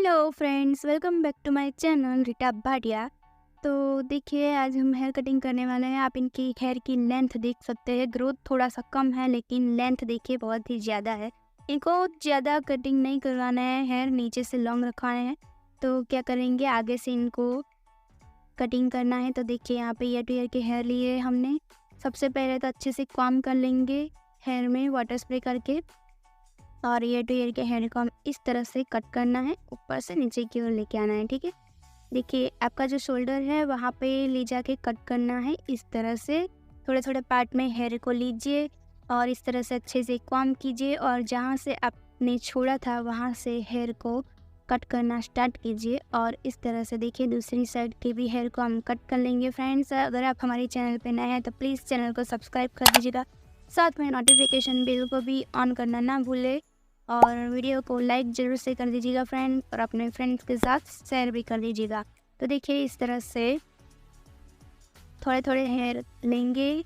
Hello friends, welcome back to my channel Rita Bhatia. तो देखिए, आज हम हेयर कटिंग करने वाले हैं। आप इनकी हेयर की लेंथ देख सकते हैं। ग्रोथ थोड़ा सा कम है, लेकिन लेंथ देखिए बहुत ही ज़्यादा है। इनको ज़्यादा कटिंग नहीं करवाना है, हेयर नीचे से लॉन्ग रखवाना है। तो क्या करेंगे, आगे से इनको कटिंग करना है। तो देखिए, यहाँ पे ईयर टू ईयर के हेयर लिए हमने। सबसे पहले तो अच्छे से कॉम्ब कर लेंगे हेयर में वाटर स्प्रे करके, और ईयर टू ईयर के हेयर को हम इस तरह से कट करना है, ऊपर से नीचे की ओर लेके आना है। ठीक है, देखिए आपका जो शोल्डर है वहाँ पे ले जाके कट करना है। इस तरह से थोड़े थोड़े पार्ट में हेयर को लीजिए और इस तरह से अच्छे से कॉम्ब कीजिए, और जहाँ से आपने छोड़ा था वहाँ से हेयर को कट करना स्टार्ट कीजिए। और इस तरह से देखिए दूसरी साइड के भी हेयर को हम कट कर लेंगे। फ्रेंड्स, अगर आप हमारे चैनल पे नए हैं तो प्लीज़ चैनल को सब्सक्राइब कर दीजिएगा, साथ में नोटिफिकेशन बेल को भी ऑन करना ना भूलें, और वीडियो को लाइक ज़रूर से कर दीजिएगा फ्रेंड, और अपने फ्रेंड्स के साथ शेयर भी कर दीजिएगा। तो देखिए इस तरह से थोड़े थोड़े हेयर लेंगे,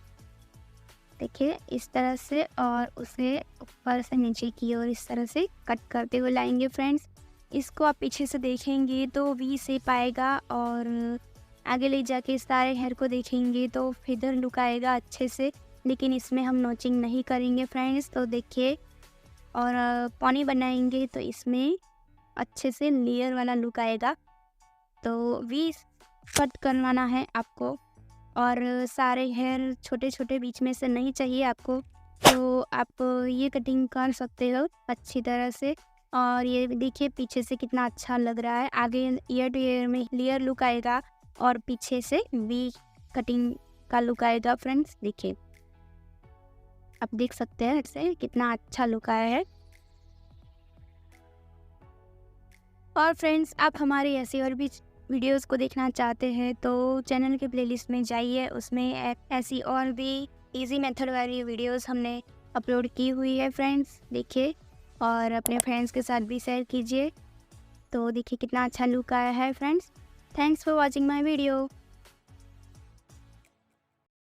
देखिए इस तरह से, और उसे ऊपर से नीचे की ओर इस तरह से कट करते हुए लाएंगे। फ्रेंड्स, इसको आप पीछे से देखेंगे तो वी शेप आएगा, और आगे ले जाके सारे हेयर को देखेंगे तो फेदर लुक आएगा अच्छे से, लेकिन इसमें हम नोचिंग नहीं करेंगे फ्रेंड्स। तो देखिए, और पॉनी बनाएंगे तो इसमें अच्छे से लेयर वाला लुक आएगा। तो वी कट करवाना है आपको, और सारे हेयर छोटे छोटे बीच में से नहीं चाहिए आपको, तो आप ये कटिंग कर सकते हो अच्छी तरह से। और ये देखिए पीछे से कितना अच्छा लग रहा है। आगे ईयर टू ईयर में लेयर लुक आएगा, और पीछे से वी कटिंग का लुक आएगा। फ्रेंड्स देखिए, आप देख सकते हैं इससे कितना अच्छा लुक आया है। और फ्रेंड्स, आप हमारी ऐसी और भी वीडियोस को देखना चाहते हैं तो चैनल के प्लेलिस्ट में जाइए, उसमें ऐसी और भी इजी मेथड वाली वीडियोस हमने अपलोड की हुई है। फ्रेंड्स देखिए, और अपने फ्रेंड्स के साथ भी शेयर कीजिए। तो देखिए कितना अच्छा लुक आया है friends. Thanks for watching my video.